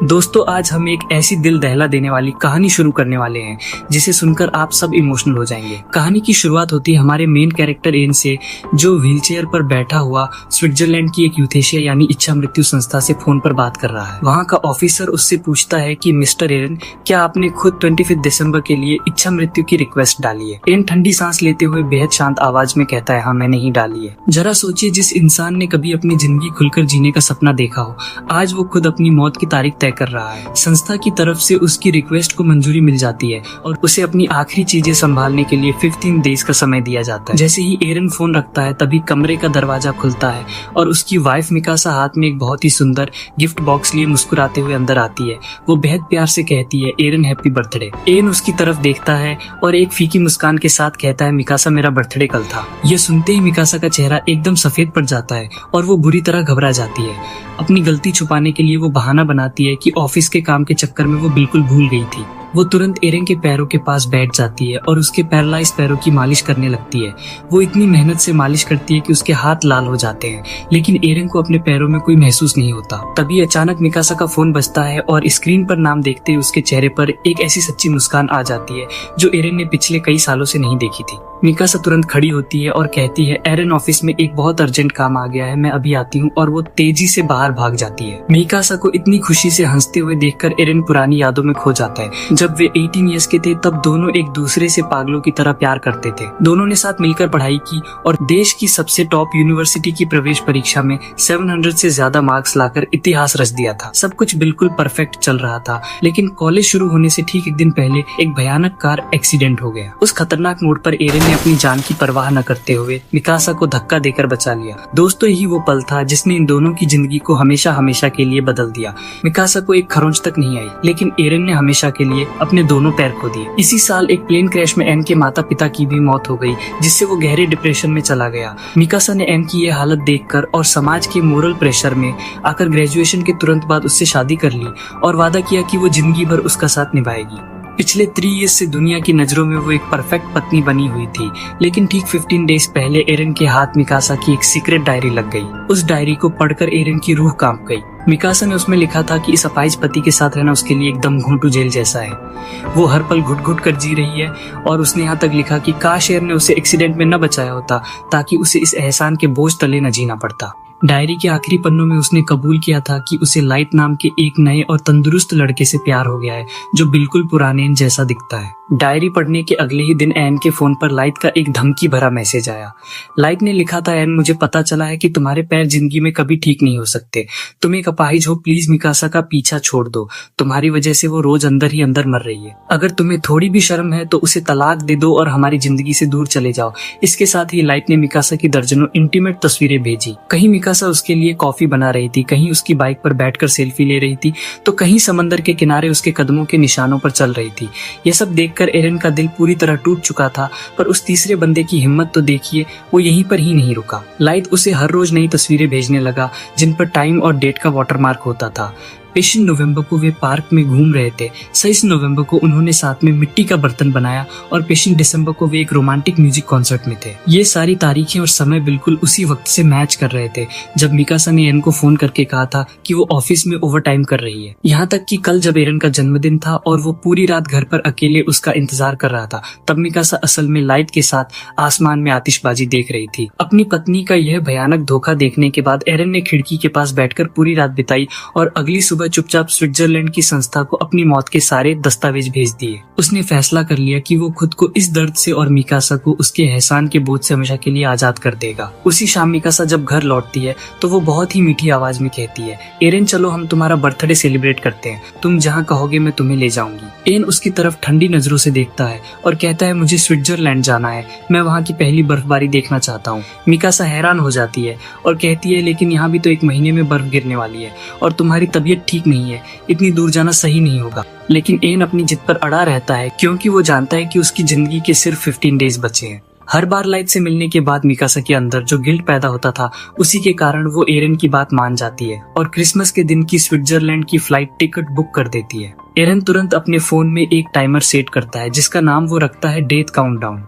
दोस्तों आज हम एक ऐसी दिल दहला देने वाली कहानी शुरू करने वाले हैं जिसे सुनकर आप सब इमोशनल हो जाएंगे। कहानी की शुरुआत होती है हमारे मेन कैरेक्टर एन से, जो व्हीलचेयर पर बैठा हुआ स्विट्जरलैंड की एक यूथेशिया यानी इच्छा मृत्यु संस्था से फोन पर बात कर रहा है। वहाँ का ऑफिसर उससे पूछता है कि मिस्टर एरन, क्या आपने खुद 25 दिसंबर के लिए इच्छा मृत्यु की रिक्वेस्ट डाली है? एरन ठंडी सांस लेते हुए बेहद शांत आवाज में कहता है, हाँ मैंने ही डाली है। जरा सोचिए, जिस इंसान ने कभी अपनी जिंदगी खुलकर जीने का सपना देखा हो, आज वो खुद अपनी मौत की तारीख तय कर रहा है। संस्था की तरफ से उसकी रिक्वेस्ट को मंजूरी मिल जाती है और उसे अपनी आखिरी चीजें संभालने के लिए 15 डेज का समय दिया जाता है। जैसे ही एरन फोन रखता है तभी कमरे का दरवाजा खुलता है और उसकी वाइफ मिकासा हाथ में एक बहुत ही सुंदर गिफ्ट बॉक्स लिए मुस्कुराते हुए अंदर आती है। वो बेहद प्यार से कहती है, एरन हैप्पी बर्थडे। एरन उसकी तरफ देखता है और एक फीकी मुस्कान के साथ कहता है, मिकासा मेरा बर्थडे कल था। ये सुनते ही मिकासा का चेहरा एकदम सफेद पड़ जाता है और वो बुरी तरह घबरा जाती है। अपनी गलती छुपाने के लिए वो बहाना बनाती है कि ऑफिस के काम के चक्कर में वो बिल्कुल भूल गई थी। वो तुरंत एरन के पैरों के पास बैठ जाती है और उसके पैरालाइज पैरों की मालिश करने लगती है। वो इतनी मेहनत से मालिश करती है कि उसके हाथ लाल हो जाते हैं, लेकिन एरन को अपने पैरों में कोई महसूस नहीं होता। तभी अचानक मिकासा का फोन बजता है और स्क्रीन पर नाम देखते ही उसके चेहरे पर एक ऐसी सच्ची मुस्कान आ जाती है जो एरन ने पिछले कई सालों से नहीं देखी थी। मिकासा तुरंत खड़ी होती है और कहती है, एरन ऑफिस में एक बहुत अर्जेंट काम आ गया है, मैं अभी आती हूँ। और वो तेजी से बाहर भाग जाती है। मिकासा को इतनी खुशी से हंसते हुए देखकर एरन पुरानी यादों में खो जाता है। जब वे 18 इयर्स के थे तब दोनों एक दूसरे से पागलों की तरह प्यार करते थे। दोनों ने साथ मिलकर पढ़ाई की और देश की सबसे टॉप यूनिवर्सिटी की प्रवेश परीक्षा में 700 से ज्यादा मार्क्स लाकर इतिहास रच दिया था। सब कुछ बिल्कुल परफेक्ट चल रहा था, लेकिन कॉलेज शुरू होने से ठीक एक दिन पहले एक भयानक कार एक्सीडेंट हो गया। उस खतरनाक मोड़ पर एरन ने अपनी जान की परवाह न करते हुए मिकासा को धक्का देकर बचा लिया। दोस्तों यही वो पल था जिसने इन दोनों की जिंदगी को हमेशा हमेशा के लिए बदल दिया। मिकासा को एक खरोंच तक नहीं आई, लेकिन एरन ने हमेशा के लिए अपने दोनों पैर खो दिए। इसी साल एक प्लेन क्रैश में एन के माता पिता की भी मौत हो गई, जिससे वो गहरे डिप्रेशन में चला गया। मिकासा ने एन की ये हालत देखकर और समाज के मोरल प्रेशर में आकर ग्रेजुएशन के तुरंत बाद उससे शादी कर ली और वादा किया कि वो जिंदगी भर उसका साथ निभाएगी। पिछले 3 इयर्स से दुनिया की नजरों में वो एक परफेक्ट पत्नी बनी हुई थी, लेकिन ठीक 15 डेज पहले एरन के हाथ मिकासा की एक सीक्रेट डायरी लग गई। उस डायरी को पढ़कर एरन की रूह कांप गई। मिकासा ने उसमें लिखा था कि इस अपाहिज पति के साथ रहना उसके लिए एकदम घूंटू जेल जैसा है। वो हर पल घुट घुट कर जी रही है और उसने यहाँ तक लिखा कि काश एरन ने उसे एक्सीडेंट में न बचाया होता, ताकि उसे इस एहसान के बोझ तले न जीना पड़ता। डायरी के आखिरी पन्नों में उसने कबूल किया था कि उसे लाइट नाम के एक नए और तंदुरुस्त लड़के से प्यार हो गया है, जो बिल्कुल पुराने एन जैसा दिखता है। डायरी पढ़ने के अगले ही दिन एन के फोन पर लाइट का एक धमकी भरा मैसेज आया। लाइट ने लिखा था, एन मुझे पता चला है कि तुम्हारे पैर जिंदगी में कभी ठीक नहीं हो सकते। तुम एक अपाहिज हो, प्लीज मिकासा का पीछा छोड़ दो। तुम्हारी वजह से वो रोज अंदर ही अंदर मर रही है। अगर तुम्हें थोड़ी भी शर्म है तो उसे तलाक दे दो और हमारी जिंदगी से दूर चले जाओ। इसके साथ ही लाइट ने मिकासा की दर्जनों इंटीमेट तस्वीरें भेजी। कहीं मिकासा उसके लिए कॉफी बना रही थी, कहीं उसकी बाइक पर बैठकर सेल्फी ले रही थी, तो कहीं समंदर के किनारे उसके कदमों के निशानों पर चल रही थी। यह सब देखकर एरन का दिल पूरी तरह टूट चुका था, पर उस तीसरे बंदे की हिम्मत तो देखिए, वो यहीं पर ही नहीं रुका। लाइट उसे हर रोज नई तस्वीरें भेजने लगा, जिन पर टाइम और डेट का वाटरमार्क होता था। 25 नवंबर को वे पार्क में घूम रहे थे। 26 नवंबर को उन्होंने साथ में मिट्टी का बर्तन बनाया और 25 दिसंबर को वे एक रोमांटिक म्यूजिक कॉन्सर्ट में थे। ये सारी तारीखें और समय बिल्कुल उसी वक्त से मैच कर रहे थे जब मिकासा ने एरन को फोन करके कहा था कि वो ऑफिस में ओवर टाइम कर रही है। यहाँ तक कि कल जब एरन का जन्मदिन था और वो पूरी रात घर पर अकेले उसका इंतजार कर रहा था, तब मिकासा असल में लाइट के साथ आसमान में आतिशबाजी देख रही थी। अपनी पत्नी का यह भयानक धोखा देखने के बाद एरन ने खिड़की के पास बैठकर पूरी रात बिताई और अगली सुबह चुपचाप स्विट्जरलैंड की संस्था को अपनी मौत के सारे दस्तावेज भेज दिए। उसने फैसला कर लिया कि वो खुद को इस दर्द से और मिकासा को उसके एहसान के बोझ से हमेशा के लिए आजाद कर देगा। उसी शाम मिकासा जब घर लौटती है तो वो बहुत ही मीठी आवाज में कहती है, एरन चलो हम तुम्हारा बर्थडे सेलिब्रेट करते हैं, तुम जहाँ कहोगे मैं तुम्हें ले जाऊंगी। एरन उसकी तरफ ठंडी नजरों से देखता है और कहता है, मुझे स्विट्जरलैंड जाना है, मैं वहाँ की पहली बर्फबारी देखना चाहता हूँ। मिकासा हैरान हो जाती है और कहती है, लेकिन यहाँ भी तो 1 महीने में बर्फ गिरने वाली है और तुम्हारी तबीयत ठीक नहीं है, इतनी दूर जाना सही नहीं होगा। लेकिन एन अपनी जिद पर अड़ा रहता है, क्योंकि वो जानता है कि उसकी जिंदगी के सिर्फ 15 डेज बचे हैं। हर बार लाइट से मिलने के बाद मिकासा के अंदर जो गिल्ट पैदा होता था, उसी के कारण वो एरन की बात मान जाती है और क्रिसमस के दिन की स्विट्जरलैंड की फ्लाइट टिकट बुक कर देती है। एरन तुरंत अपने फोन में एक टाइमर सेट करता है, जिसका नाम वो रखता है डेथ काउंटडाउन।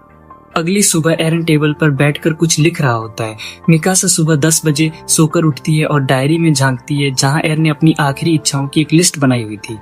अगली सुबह एरन टेबल पर बैठकर कुछ लिख रहा होता है। मिकासा सुबह 10 बजे सोकर उठती है और डायरी में झांकती है जहां एरन ने अपनी आखिरी इच्छाओं की एक लिस्ट बनाई हुई थी।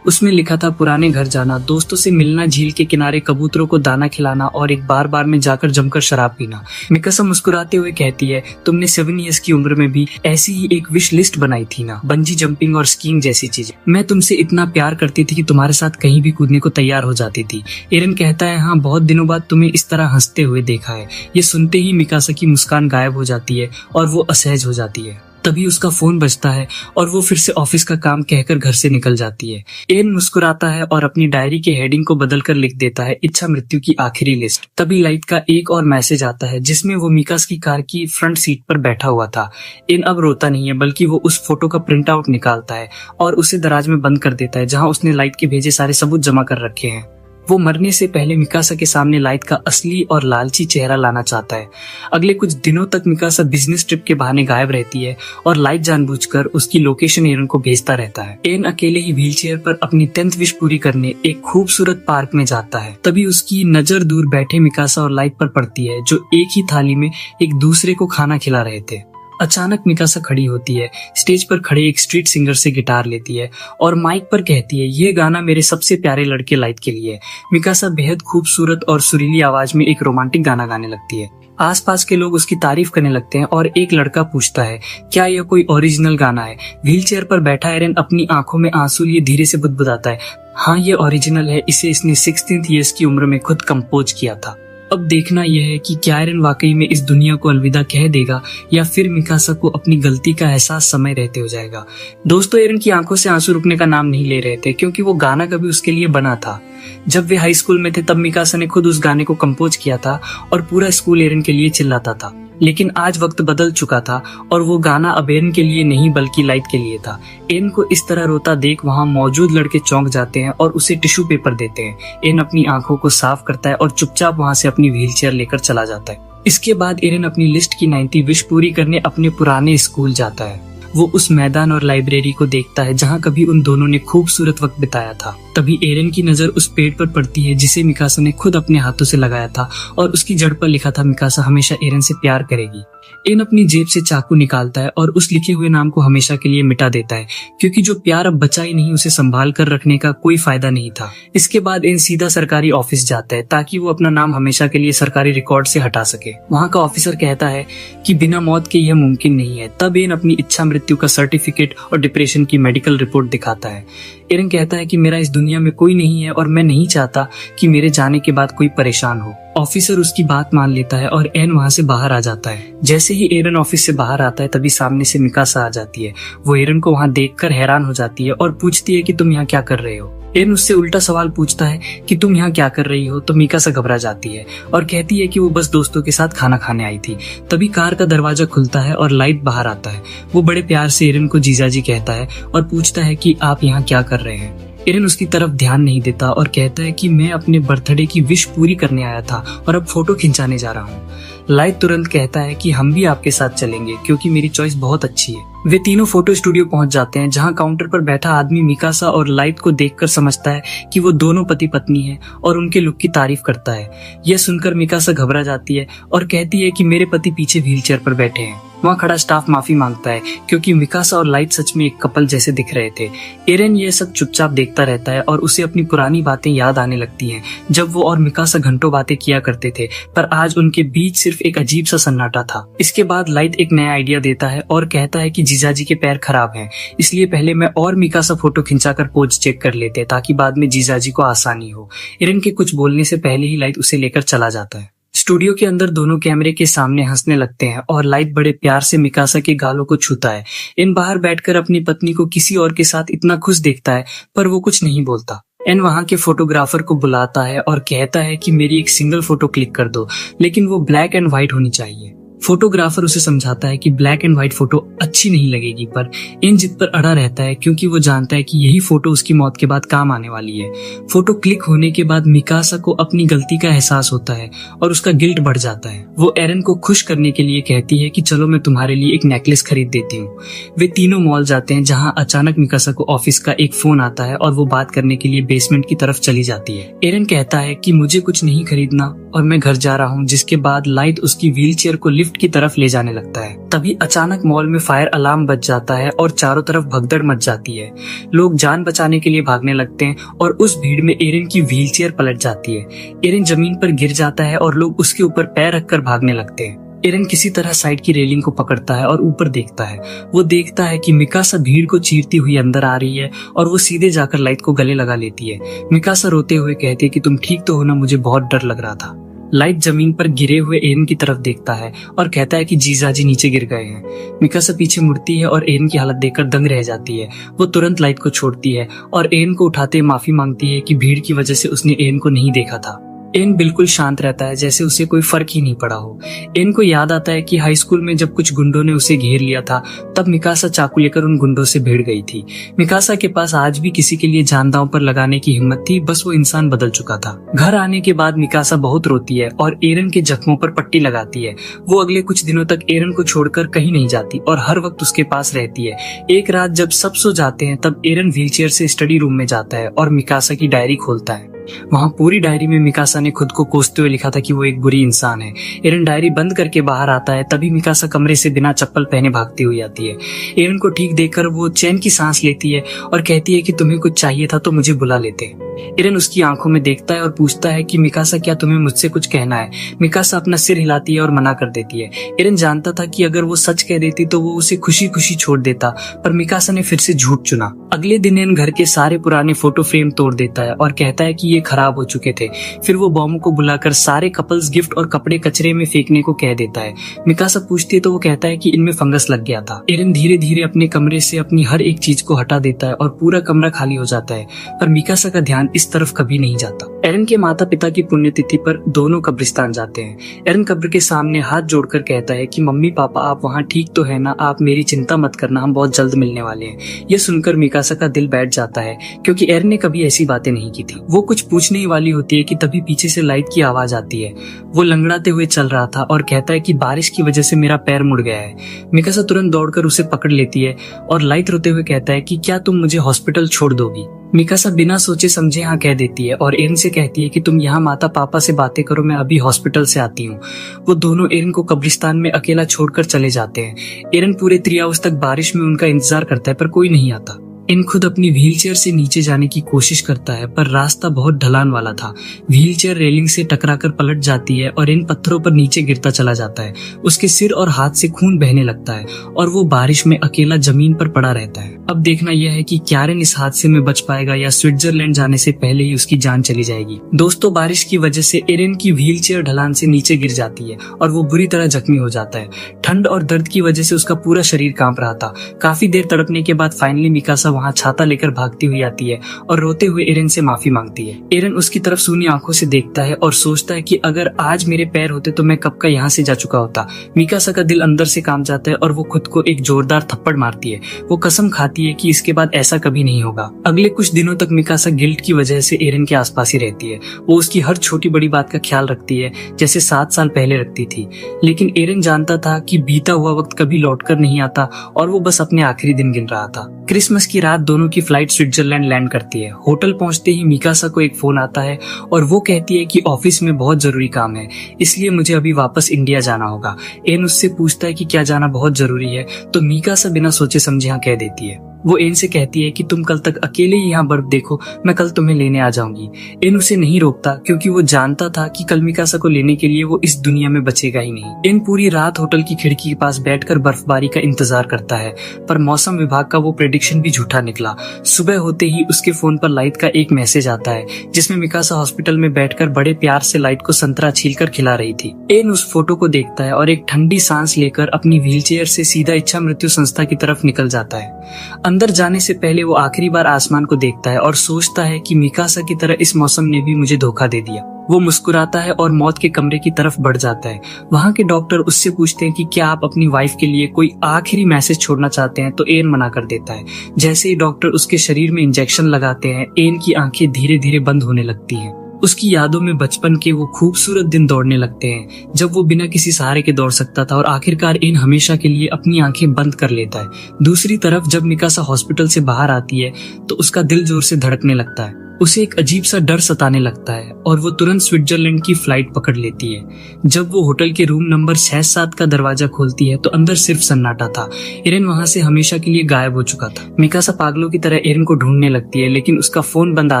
उसमें लिखा था पुराने घर जाना, दोस्तों से मिलना, झील के किनारे कबूतरों को दाना खिलाना और एक बार में जाकर जमकर शराब पीना। मिकासा मुस्कुराते हुए कहती है, तुमने 7 इयर्स की उम्र में भी ऐसी ही एक विश लिस्ट बनाई थी ना, बंजी जंपिंग और स्कीइंग जैसी चीजें। मैं तुमसे इतना प्यार करती थी कि तुम्हारे साथ कहीं भी कूदने को तैयार हो जाती थी। एरन कहता है, हाँ, बहुत दिनों बाद तुम्हें इस तरह हंसते हुए देखा है। ये सुनते ही मिकासा की मुस्कान गायब हो जाती है और वो असहज हो जाती है। तभी उसका फोन बजता है और वो फिर से ऑफिस का काम कहकर घर से निकल जाती है। एरन मुस्कुराता है और अपनी डायरी के हेडिंग को बदलकर लिख देता है, इच्छा मृत्यु की आखिरी लिस्ट। तभी लाइट का एक और मैसेज आता है जिसमें वो मिकास की कार की फ्रंट सीट पर बैठा हुआ था। एरन अब रोता नहीं है बल्कि वो उस फोटो का प्रिंट आउट निकालता है और उसे दराज में बंद कर देता है जहाँ उसने लाइट के भेजे सारे सबूत जमा कर रखे हैं। वो मरने से पहले मिकासा के सामने लाइट का असली और लालची चेहरा लाना चाहता है। अगले कुछ दिनों तक मिकासा बिजनेस ट्रिप के बहाने गायब रहती है और लाइट जानबूझकर उसकी लोकेशन एरन को भेजता रहता है। एरन अकेले ही व्हीलचेयर पर अपनी 10th विश पूरी करने एक खूबसूरत पार्क में जाता है। तभी उसकी नजर दूर बैठे मिकासा और लाइट पर पड़ती है जो एक ही थाली में एक दूसरे को खाना खिला रहे थे। अचानक मिकासा खड़ी होती है, स्टेज पर खड़े एक स्ट्रीट सिंगर से गिटार लेती है और माइक पर कहती है, ये गाना मेरे सबसे प्यारे लड़के लाइट के लिए। मिकासा बेहद खूबसूरत और सुरीली आवाज में एक रोमांटिक गाना गाने लगती है। आसपास के लोग उसकी तारीफ करने लगते हैं और एक लड़का पूछता है, क्या यह कोई ओरिजिनल गाना है? व्हीलचेयर पर बैठा एरन अपनी आंखों में आंसू लिए धीरे से बुदबुदाता है, हाँ, ये ओरिजिनल है, इसे इसने 16th ईयर्स की उम्र में खुद कंपोज किया था। अब देखना यह है कि क्या एरन वाकई में इस दुनिया को अलविदा कह देगा या फिर मिकासा को अपनी गलती का एहसास समय रहते हो जाएगा। दोस्तों, एरन की आंखों से आंसू रुकने का नाम नहीं ले रहे थे क्योंकि वो गाना कभी उसके लिए बना था। जब वे हाई स्कूल में थे तब मिकासा ने खुद उस गाने को कंपोज किया था और पूरा स्कूल एरन के लिए चिल्लाता था। लेकिन आज वक्त बदल चुका था और वो गाना अब एरन के लिए नहीं बल्कि लाइट के लिए था। एरन को इस तरह रोता देख वहाँ मौजूद लड़के चौंक जाते हैं और उसे टिश्यू पेपर देते हैं। एरन अपनी आंखों को साफ करता है और चुपचाप वहाँ से अपनी व्हीलचेयर लेकर चला जाता है। इसके बाद एरन अपनी लिस्ट की 90 विश पूरी करने अपने पुराने स्कूल जाता है। वो उस मैदान और लाइब्रेरी को देखता है जहाँ कभी उन दोनों ने खूबसूरत वक्त बिताया था। तभी एरन की नजर उस पेड़ पर पड़ती है जिसे मिकासा ने खुद अपने हाथों से लगाया था और उसकी जड़ पर लिखा था, मिकासा हमेशा एरन से प्यार करेगी। एरन अपनी जेब से चाकू निकालता है और उस लिखे हुए नाम को हमेशा के लिए मिटा देता है क्योंकि जो प्यार अब बचा ही नहीं उसे संभाल कर रखने का कोई फायदा नहीं था। इसके बाद एरन सीधा सरकारी ऑफिस जाता है ताकि वो अपना नाम हमेशा के लिए सरकारी रिकॉर्ड से हटा सके। वहाँ का ऑफिसर कहता है कि बिना मौत के यह मुमकिन नहीं है। तब एरन अपनी इच्छा मृत्यु का सर्टिफिकेट और डिप्रेशन की मेडिकल रिपोर्ट दिखाता है। एरन कहता है कि मेरा इस दुनिया में कोई नहीं है और मैं नहीं चाहता कि मेरे जाने के बाद कोई परेशान हो। ऑफिसर उसकी बात मान लेता है और एरन वहाँ से बाहर आ जाता है। जैसे ही एरन ऑफिस से बाहर आता है तभी सामने से मिकासा आ जाती है। वो एरन को वहाँ देखकर हैरान हो जाती है और पूछती है कि तुम यहाँ क्या कर रहे हो। एरन उससे उल्टा सवाल पूछता है कि तुम यहाँ क्या कर रही हो, तो मिकासा घबरा जाती है और कहती है कि वो बस दोस्तों के साथ खाना खाने आई थी। तभी कार का दरवाजा खुलता है और लाइट बाहर आता है। वो बड़े प्यार से एरन को जीजाजी कहता है और पूछता है कि आप यहाँ क्या कर रहे हैं। एरन उसकी तरफ ध्यान नहीं देता और कहता है कि मैं अपने बर्थडे की विश पूरी करने आया था और अब फोटो खिंचाने जा रहा हूँ। लाइट तुरंत कहता है कि हम भी आपके साथ चलेंगे क्योंकि मेरी चॉइस बहुत अच्छी है। वे तीनों फोटो स्टूडियो पहुंच जाते हैं जहां काउंटर पर बैठा आदमी मिकासा और लाइट को देखकर समझता है कि वो दोनों पति पत्नी हैं और उनके लुक की तारीफ करता है। यह सुनकर मिकासा घबरा जाती है और कहती है कि मेरे पति पीछे व्हीलचेयर पर बैठे हैं। वहाँ खड़ा स्टाफ माफी मांगता है क्योंकि मिकासा और लाइट सच में एक कपल जैसे दिख रहे थे। एरन ये सब चुपचाप देखता रहता है और उसे अपनी पुरानी बातें याद आने लगती हैं जब वो और मिकासा घंटों बातें किया करते थे, पर आज उनके बीच सिर्फ एक अजीब सा सन्नाटा था। इसके बाद लाइट एक नया आइडिया देता है और कहता है कि जीजाजी के पैर खराब हैं, इसलिए पहले मैं और मिकासा फोटो खिंचाकर पोज चेक कर लेते ताकि बाद में जीजाजी को आसानी हो। एरन के कुछ बोलने से पहले ही लाइट उसे लेकर चला जाता है। स्टूडियो के अंदर दोनों कैमरे के सामने हंसने लगते हैं और लाइट बड़े प्यार से मिकासा के गालों को छूता है। इन बाहर बैठकर अपनी पत्नी को किसी और के साथ इतना खुश देखता है पर वो कुछ नहीं बोलता। एन वहाँ के फोटोग्राफर को बुलाता है और कहता है कि मेरी एक सिंगल फोटो क्लिक कर दो, लेकिन वो ब्लैक एंड व्हाइट होनी चाहिए। फोटोग्राफर उसे समझाता है कि ब्लैक एंड व्हाइट फोटो अच्छी नहीं लगेगी, पर इन जिद पर अड़ा रहता है क्योंकि वो जानता है कि यही फोटो उसकी मौत के बाद काम आने वाली है। फोटो क्लिक होने के बाद मिकासा को अपनी गलती का एहसास होता है और उसका गिल्ट बढ़ जाता है। वो एरन को खुश करने के लिए कहती है कि चलो मैं तुम्हारे लिए एक नेकलेस खरीद देती हूँ। वे तीनों मॉल जाते हैं जहाँ अचानक मिकासा को ऑफिस का एक फोन आता है और वो बात करने के लिए बेसमेंट की तरफ चली जाती है। एरन कहता है कि मुझे कुछ नहीं खरीदना, और मैं घर जा रहा हूँ। जिसके बाद लाइट उसकी व्हीलचेयर को लिफ्ट की तरफ ले जाने लगता है। तभी अचानक मॉल में फायर अलार्म बज जाता है और चारों तरफ भगदड़ मच जाती है। लोग जान बचाने के लिए भागने लगते हैं और उस भीड़ में एरन की व्हीलचेयर पलट जाती है। एरन जमीन पर गिर जाता है और लोग उसके ऊपर पैर रखकर भागने लगते हैं। एरन किसी तरह साइड की रेलिंग को पकड़ता है और ऊपर देखता है। वो देखता है कि मिकासा भीड़ को चीरती हुई अंदर आ रही है और वो सीधे जाकर लाइट को गले लगा लेती है। मिकासा रोते हुए कहती है कि तुम ठीक तो हो ना, मुझे बहुत डर लग रहा था। लाइट जमीन पर गिरे हुए एरन की तरफ देखता है और कहता है कि जीजाजी नीचे गिर गए हैं। मिकासा पीछे मुड़ती है और एरन की हालत देखकर दंग रह जाती है। वो तुरंत लाइट को छोड़ती है और एरन को उठाते माफी मांगती है कि भीड़ की वजह से उसने एरन को नहीं देखा था। एन बिल्कुल शांत रहता है, जैसे उसे कोई फर्क ही नहीं पड़ा हो। एन को याद आता है कि हाई स्कूल में जब कुछ गुंडों ने उसे घेर लिया था, तब मिकासा चाकू लेकर उन गुंडों से भिड़ गई थी। मिकासा के पास आज भी किसी के लिए जान दांव पर लगाने की हिम्मत थी, बस वो इंसान बदल चुका था। घर आने के बाद मिकासा बहुत रोती है और एरन के जख्मों पर पट्टी लगाती है। वो अगले कुछ दिनों तक एरन को छोड़कर कहीं नहीं जाती और हर वक्त उसके पास रहती है। एक रात जब सब सो जाते हैं, तब एरन व्हीलचेयर से स्टडी रूम में जाता है और मिकासा की डायरी खोलता है। वहाँ पूरी डायरी में मिकासा ने खुद को कोसते हुए लिखा था कि वो एक बुरी इंसान है। एरन डायरी बंद करके बाहर आता है, तभी मिकासा कमरे से बिना चप्पल पहने भागती हुई आती है। एरन को ठीक देखकर वो चैन की सांस लेती है और कहती है कि तुम्हें कुछ चाहिए था तो मुझे बुला लेते। एरन उसकी आंखों में देखता है और पूछता है कि मिकासा, क्या तुम्हें मुझसे कुछ कहना है? मिकासा अपना सिर हिलाती है और मना कर देती है। एरन जानता था कि अगर वो सच कह देती तो वो उसे खुशी खुशी छोड़ देता, पर मिकासा ने फिर से झूठ चुना। अगले दिन एरन घर के सारे पुराने फोटो फ्रेम तोड़ देता है और कहता है कि ये खराब हो चुके थे। फिर वो बॉम्ब को बुलाकर सारे कपल्स गिफ्ट और कपड़े कचरे में फेंकने को कह देता है। मिकासा पूछती है तो वो कहता है कि इनमें फंगस लग गया था। एरन धीरे धीरे अपने कमरे से अपनी हर एक चीज को हटा देता है और पूरा कमरा खाली हो जाता है, पर मिकासा का ध्यान इस तरफ कभी नहीं जाता। एरन के माता पिता की पुण्यतिथि पर दोनों कब्रिस्तान जाते हैं। एरन कब्र के सामने हाथ जोड़कर कहता है कि मम्मी पापा, आप वहाँ ठीक तो है ना? आप मेरी चिंता मत करना, हम बहुत जल्द मिलने वाले हैं। ये सुनकर मिकासा का दिल बैठ जाता है, क्योंकि एरन ने कभी ऐसी बातें नहीं की थी। वो कुछ पूछने ही वाली होती है कि तभी पीछे से लाइट की आवाज आती है। वो लंगड़ाते हुए चल रहा था और कहता है कि बारिश की वजह से मेरा पैर मुड़ गया है। मिकासा तुरंत दौड़कर उसे पकड़ लेती है और लाइट रोते हुए कहता है कि क्या तुम मुझे हॉस्पिटल छोड़ दोगी? मिकासा बिना सोचे समझे हाँ कह देती है और एरन से कहती है कि तुम यहाँ माता पापा से बातें करो, मैं अभी हॉस्पिटल से आती हूँ। वो दोनों एरन को कब्रिस्तान में अकेला छोड़कर चले जाते हैं। एरन पूरे 3 आवर्स तक बारिश में उनका इंतजार करता है, पर कोई नहीं आता। एरन खुद अपनी व्हीलचेयर से नीचे जाने की कोशिश करता है, पर रास्ता बहुत ढलान वाला था। व्हीलचेयर रेलिंग से टकराकर पलट जाती है और इन पत्थरों पर नीचे गिरता चला जाता है। उसके सिर और हाथ से खून बहने लगता है और वो बारिश में अकेला जमीन पर पड़ा रहता है। अब देखना यह है कि क्या एरन इस हादसे में बच पाएगा या स्विट्जरलैंड जाने से पहले ही उसकी जान चली जाएगी। दोस्तों, बारिश की वजह से एरन की व्हीलचेयर ढलान से नीचे गिर जाती है और वो बुरी तरह जख्मी हो जाता है। ठंड और दर्द की वजह से उसका पूरा शरीर कांप रहा था। काफी देर तड़पने के बाद फाइनली मिकासा वहाँ छाता लेकर भागती हुई आती है और रोते हुए एरन से माफी मांगती है। एरन उसकी तरफ सूनी आंखों से देखता है और सोचता है कि अगर आज मेरे पैर होते तो मैं कब का यहाँ से जा चुका होता। मिकासा का दिल अंदर से कांप जाता है और वो खुद को एक जोरदार थप्पड़ मारती है। वो कसम खाती है कि इसके बाद ऐसा कभी नहीं होगा। अगले कुछ दिनों तक मिकासा गिल्ट की वजह से एरन के आसपास ही रहती है। वो उसकी हर छोटी बड़ी बात का ख्याल रखती है, जैसे 7 साल पहले रखती थी। लेकिन एरन जानता था कि बीता हुआ वक्त कभी लौटकर नहीं आता और वो बस अपने आखिरी दिन गिन रहा था। क्रिसमस की रात दोनों की फ्लाइट स्विट्जरलैंड लैंड करती है। होटल पहुंचते ही मिकासा को एक फोन आता है और वो कहती है कि ऑफिस में बहुत जरूरी काम है, इसलिए मुझे अभी वापस इंडिया जाना होगा। एरन उससे पूछता है कि क्या जाना बहुत जरूरी है, तो मिकासा बिना सोचे समझे हाँ कह देती है। वो एन से कहती है कि तुम कल तक अकेले ही यहाँ बर्फ देखो, मैं कल तुम्हें लेने आ जाऊंगी। एन उसे नहीं रोकता क्योंकि वो जानता था कि कल मिकासा को लेने के लिए वो इस दुनिया में बचेगा ही नहीं। एन पूरी रात होटल की खिड़की के पास बैठकर बर्फबारी का इंतजार करता है, पर मौसम विभाग का वो प्रेडिक्शन भी झूठा निकला। सुबह होते ही उसके फोन पर लाइट का एक मैसेज आता है जिसमें मिकासा हॉस्पिटल में बैठकर बड़े प्यार से लाइट को संतरा छीलकर खिला रही थी। एन उस फोटो को देखता है और एक ठंडी सांस लेकर अपनी व्हीलचेयर से सीधा इच्छा मृत्यु संस्था की तरफ निकल जाता है। अंदर जाने से पहले वो आखिरी बार आसमान को देखता है और सोचता है कि मिकासा की तरह इस मौसम ने भी मुझे धोखा दे दिया। वो मुस्कुराता है और मौत के कमरे की तरफ बढ़ जाता है। वहाँ के डॉक्टर उससे पूछते हैं कि क्या आप अपनी वाइफ के लिए कोई आखिरी मैसेज छोड़ना चाहते हैं, तो एन मना कर देता है। जैसे ही डॉक्टर उसके शरीर में इंजेक्शन लगाते हैं, एन की आंखें धीरे धीरे बंद होने लगती हैं। उसकी यादों में बचपन के वो खूबसूरत दिन दौड़ने लगते हैं जब वो बिना किसी सहारे के दौड़ सकता था और आखिरकार एन हमेशा के लिए अपनी आंखें बंद कर लेता है। दूसरी तरफ जब मिकासा हॉस्पिटल से बाहर आती है तो उसका दिल जोर से धड़कने लगता है। उसे एक अजीब सा डर सताने लगता है और वो तुरंत स्विट्जरलैंड की फ्लाइट पकड़ लेती है। जब वो होटल के रूम नंबर 6-7 का दरवाजा खोलती है तो अंदर सिर्फ सन्नाटा था। एरिन वहां से हमेशा के लिए गायब हो चुका था। मिकासा पागलों की तरह एरिन को ढूंढने लगती है, लेकिन उसका फोन बंद आ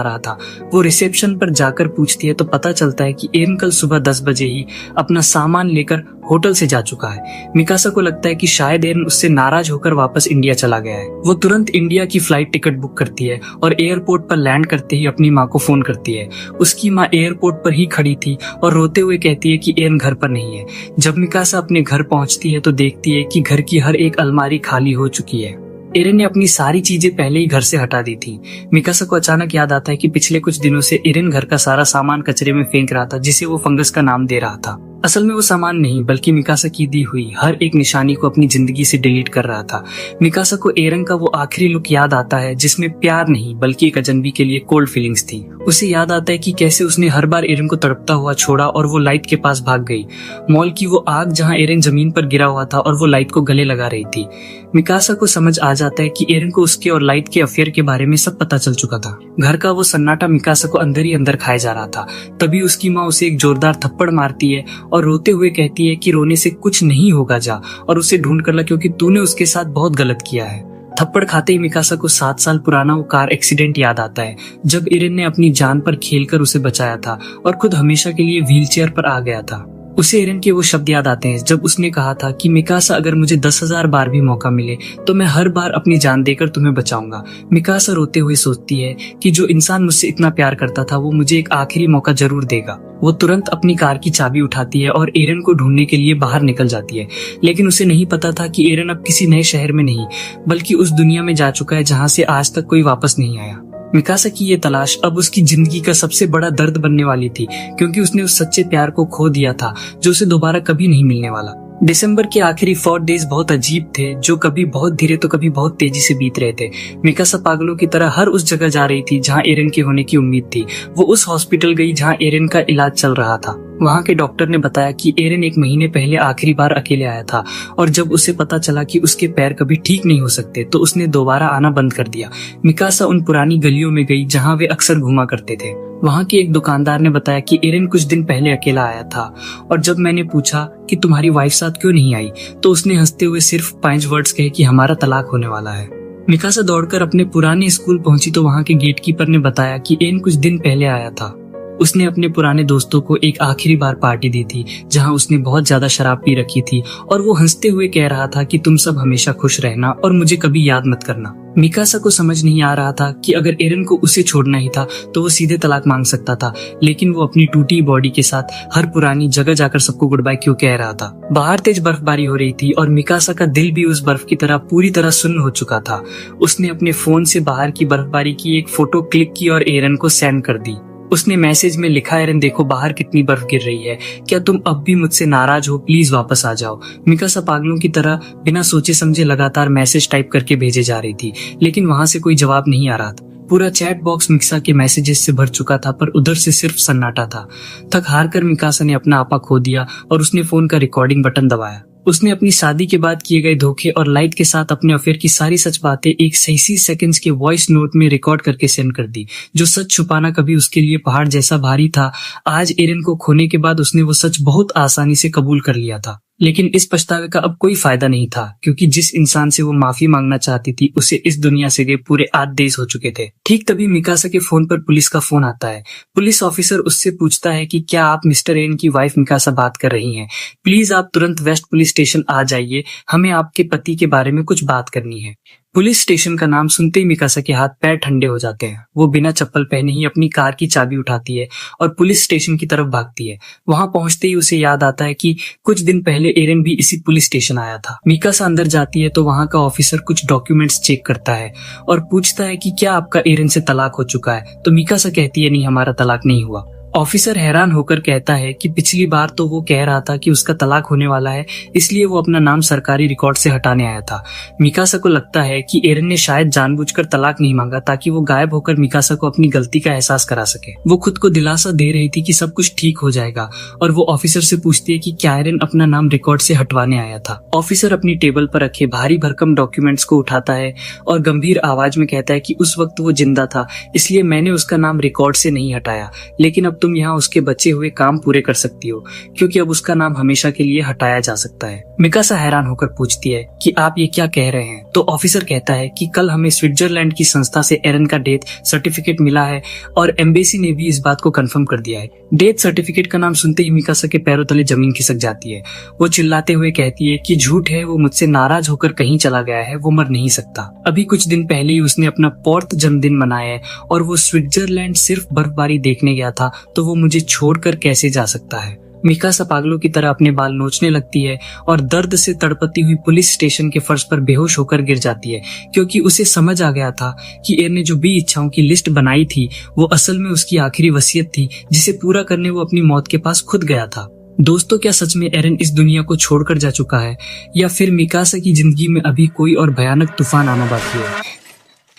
रहा था। वो रिसेप्शन पर जाकर पूछती है तो पता चलता है कि एरिन कल सुबह 10 बजे ही अपना सामान लेकर होटल से जा चुका है। मिकासा को लगता है कि शायद एरिन उससे नाराज होकर वापस इंडिया चला गया है। वो तुरंत इंडिया की फ्लाइट टिकट बुक करती है और एयरपोर्ट पर लैंड करते ही अपनी माँ को फोन करती है। उसकी माँ एयरपोर्ट पर ही खड़ी थी और रोते हुए कहती है कि एरिन घर पर नहीं है। जब मिकासा अपने घर पहुंचती है तो देखती है कि घर की हर एक अलमारी खाली हो चुकी है। एरिन ने अपनी सारी चीजें पहले ही घर से हटा दी थी। मिकासा को अचानक याद आता है कि पिछले कुछ दिनों से एरिन घर का सारा सामान कचरे में फेंक रहा था, जिसे वो फंगस का नाम दे रहा था। असल में वो सामान नहीं बल्कि मिकासा की दी हुई हर एक निशानी को अपनी जिंदगी से डिलीट कर रहा था। मिकासा को एरिन का वो आखिरी लुक याद आता है जिसमें प्यार नहीं बल्कि एक अजनबी के लिए कोल्ड फीलिंग्स थी। उसे याद आता है कि कैसे उसने हर बार एरिन को तड़पता हुआ छोड़ा और वो लाइट के पास भाग गई। मॉल की वो आग जहाँ एरिन जमीन पर गिरा हुआ था और वो लाइट को गले लगा रही थी। मिकासा को समझ आ जाता है कि एरिन को उसके और लाइट के अफेयर के बारे में सब पता चल चुका था। घर का वो सन्नाटा मिकासा को अंदर ही अंदर खाए जा रहा था। तभी उसकी माँ उसे एक जोरदार थप्पड़ मारती है और रोते हुए कहती है कि रोने से कुछ नहीं होगा, जा और उसे ढूंढ कर ला क्योंकि तूने उसके साथ बहुत गलत किया है। थप्पड़ खाते ही मिकासा को 7 साल पुराना वो कार एक्सीडेंट याद आता है जब एरिन ने अपनी जान पर खेलकर उसे बचाया था और खुद हमेशा के लिए व्हीलचेयर पर आ गया था। उसे एरिन के वो शब्द याद आते हैं जब उसने कहा था कि मिकासा अगर मुझे 10,000 बार भी मौका मिले तो मैं हर बार अपनी जान देकर तुम्हें बचाऊंगा। मिकासा रोते हुए सोचती है कि जो इंसान मुझसे इतना प्यार करता था वो मुझे एक आखिरी मौका जरूर देगा। वो तुरंत अपनी कार की चाबी उठाती है और एरिन को ढूंढने के लिए बाहर निकल जाती है, लेकिन उसे नहीं पता था कि एरिन अब किसी नए शहर में नहीं बल्कि उस दुनिया में जा चुका है जहाँ से आज तक कोई वापस नहीं आया। मिकासा की ये तलाश अब उसकी जिंदगी का सबसे बड़ा दर्द बनने वाली थी, क्योंकि उसने उस सच्चे प्यार को खो दिया था जो उसे दोबारा कभी नहीं मिलने वाला। दिसंबर के आखिरी 4 डेज बहुत अजीब थे, जो कभी बहुत धीरे तो कभी बहुत तेजी से बीत रहे थे। मिकासा पागलों की तरह हर उस जगह जा रही थी जहां एरिन के होने की उम्मीद थी। वो उस हॉस्पिटल गई जहां एरिन का इलाज चल रहा था। वहां के डॉक्टर ने बताया कि एरिन 1 महीने पहले आखिरी बार अकेले आया था और जब उसे पता चला कि उसके पैर कभी ठीक नहीं हो सकते तो उसने दोबारा आना बंद कर दिया। मिकासा उन पुरानी गलियों में गई जहां वे अक्सर घूमा करते थे। वहां के एक दुकानदार ने बताया कि एरिन कुछ दिन पहले अकेला आया था और जब मैंने पूछा कि तुम्हारी वाइफ साथ क्यों नहीं आई तो उसने हंसते हुए सिर्फ 5 वर्ड्स कहे कि हमारा तलाक होने वाला है। मिकासा दौड़कर अपने पुराने स्कूल पहुंची तो वहां के गेटकीपर ने बताया कि एरिन कुछ दिन पहले आया था। उसने अपने पुराने दोस्तों को एक आखिरी बार पार्टी दी थी जहां उसने बहुत ज्यादा शराब पी रखी थी और वो हंसते हुए कह रहा था कि तुम सब हमेशा खुश रहना और मुझे कभी याद मत करना। मिकासा को समझ नहीं आ रहा था कि अगर एरिन को उसे छोड़ना ही था तो वो सीधे तलाक मांग सकता था, लेकिन वो अपनी टूटी बॉडी के साथ हर पुरानी जगह जाकर सबको गुड बाय क्यों कह रहा था। बाहर तेज बर्फबारी हो रही थी और मिकासा का दिल भी उस बर्फ की तरह पूरी तरह सुन्न हो चुका था। उसने अपने फोन से बाहर की बर्फबारी की एक फोटो क्लिक की और एरिन को सेंड कर दी। उसने मैसेज में लिखा, एरिन देखो बाहर कितनी बर्फ गिर रही है, क्या तुम अब भी मुझसे नाराज हो, प्लीज वापस आ जाओ। मिकासा पागलों की तरह बिना सोचे समझे लगातार मैसेज टाइप करके भेजे जा रही थी, लेकिन वहां से कोई जवाब नहीं आ रहा था। पूरा चैट बॉक्स मिकासा के मैसेजेस से भर चुका था पर उधर से सिर्फ सन्नाटा था। थक हार कर मिकासा ने अपना आपा खो दिया और उसने फोन का रिकॉर्डिंग बटन दबाया। उसने अपनी शादी के बाद किए गए धोखे और लाइट के साथ अपने अफेयर की सारी सच बातें एक 60 सेकंड्स के वॉइस नोट में रिकॉर्ड करके सेंड कर दी। जो सच छुपाना कभी उसके लिए पहाड़ जैसा भारी था, आज एरिन को खोने के बाद उसने वो सच बहुत आसानी से कबूल कर लिया था। लेकिन इस पछतावे का अब कोई फायदा नहीं था, क्योंकि जिस इंसान से वो माफी मांगना चाहती थी उसे इस दुनिया से गए पूरे 8 डेज हो चुके थे। ठीक तभी मिकासा के फोन पर पुलिस का फोन आता है। पुलिस ऑफिसर उससे पूछता है कि क्या आप मिस्टर एरिन की वाइफ मिकासा बात कर रही हैं? प्लीज आप तुरंत वेस्ट पुलिस स्टेशन आ जाइए, हमें आपके पति के बारे में कुछ बात करनी है। पुलिस स्टेशन का नाम सुनते ही मिकासा के हाथ पैर ठंडे हो जाते हैं। वो बिना चप्पल पहने ही अपनी कार की चाबी उठाती है और पुलिस स्टेशन की तरफ भागती है। वहां पहुंचते ही उसे याद आता है कि कुछ दिन पहले एरिन भी इसी पुलिस स्टेशन आया था। मिकासा अंदर जाती है तो वहां का ऑफिसर कुछ डॉक्यूमेंट्स चेक करता है और पूछता है कि क्या आपका एरिन से तलाक हो चुका है। तो मिकासा कहती है नहीं, हमारा तलाक नहीं हुआ। ऑफिसर हैरान होकर कहता है कि पिछली बार तो वो कह रहा था कि उसका तलाक होने वाला है, इसलिए वो अपना नाम सरकारी रिकॉर्ड से हटाने आया था। मिकासा को लगता है कि एरन ने शायद जानबूझकर तलाक नहीं मांगा ताकि वो गायब होकर मिकासा को अपनी गलती का एहसास करा सके। वो खुद को दिलासा दे रही थी कि सब कुछ ठीक हो जाएगा और वो ऑफिसर से पूछती है कि क्या एरन अपना नाम रिकॉर्ड से हटवाने आया था। ऑफिसर अपनी टेबल पर रखे भारी भरकम डॉक्यूमेंट्स को उठाता है और गंभीर आवाज में कहता है कि उस वक्त वो जिंदा था, इसलिए मैंने उसका नाम रिकॉर्ड से नहीं हटाया, लेकिन अब तुम यहाँ उसके बचे हुए काम पूरे कर सकती हो क्योंकि अब उसका नाम हमेशा के लिए हटाया जा सकता है। मिकासा हैरान होकर पूछती है कि आप ये क्या कह रहे हैं। तो ऑफिसर कहता है कि कल हमें स्विट्जरलैंड की संस्था से एरन का डेथ सर्टिफिकेट मिला है और एम्बेसी ने भी इस बात को कंफर्म कर दिया है। डेथ सर्टिफिकेट का नाम सुनते ही मिकासा के पैरों तले जमीन खिसक जाती है। वो चिल्लाते हुए कहती है कि झूठ है, वो मुझसे नाराज होकर कहीं चला गया है, वो मर नहीं सकता। अभी कुछ दिन पहले ही उसने अपना 4th जन्मदिन मनाया है और वो स्विट्जरलैंड सिर्फ बर्फबारी देखने गया था, तो वो मुझे छोड़कर कैसे जा सकता है। मिकासा पागलों की तरह अपने बाल नोचने लगती है और दर्द से तड़पती हुई पुलिस स्टेशन के फर्श पर बेहोश होकर गिर जाती है क्योंकि उसे समझ आ गया था कि एरन ने जो भी इच्छाओं की लिस्ट बनाई थी वो असल में उसकी आखिरी वसीयत थी जिसे पूरा करने वो अपनी मौत के पास खुद गया था। दोस्तों, क्या सच में एरन इस दुनिया को छोड़कर जा चुका है या फिर मिकासा की जिंदगी में अभी कोई और भयानक तूफान आना बाकी है?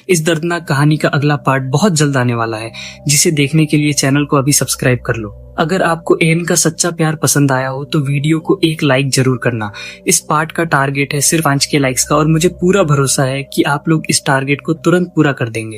इस दर्दनाक कहानी का अगला पार्ट बहुत जल्द आने वाला है, जिसे देखने के लिए चैनल को अभी सब्सक्राइब कर लो। अगर आपको एरन का सच्चा प्यार पसंद आया हो तो वीडियो को एक लाइक जरूर करना। इस पार्ट का टारगेट है सिर्फ 5 के लाइक्स का और मुझे पूरा भरोसा है कि आप लोग इस टारगेट को तुरंत पूरा कर देंगे।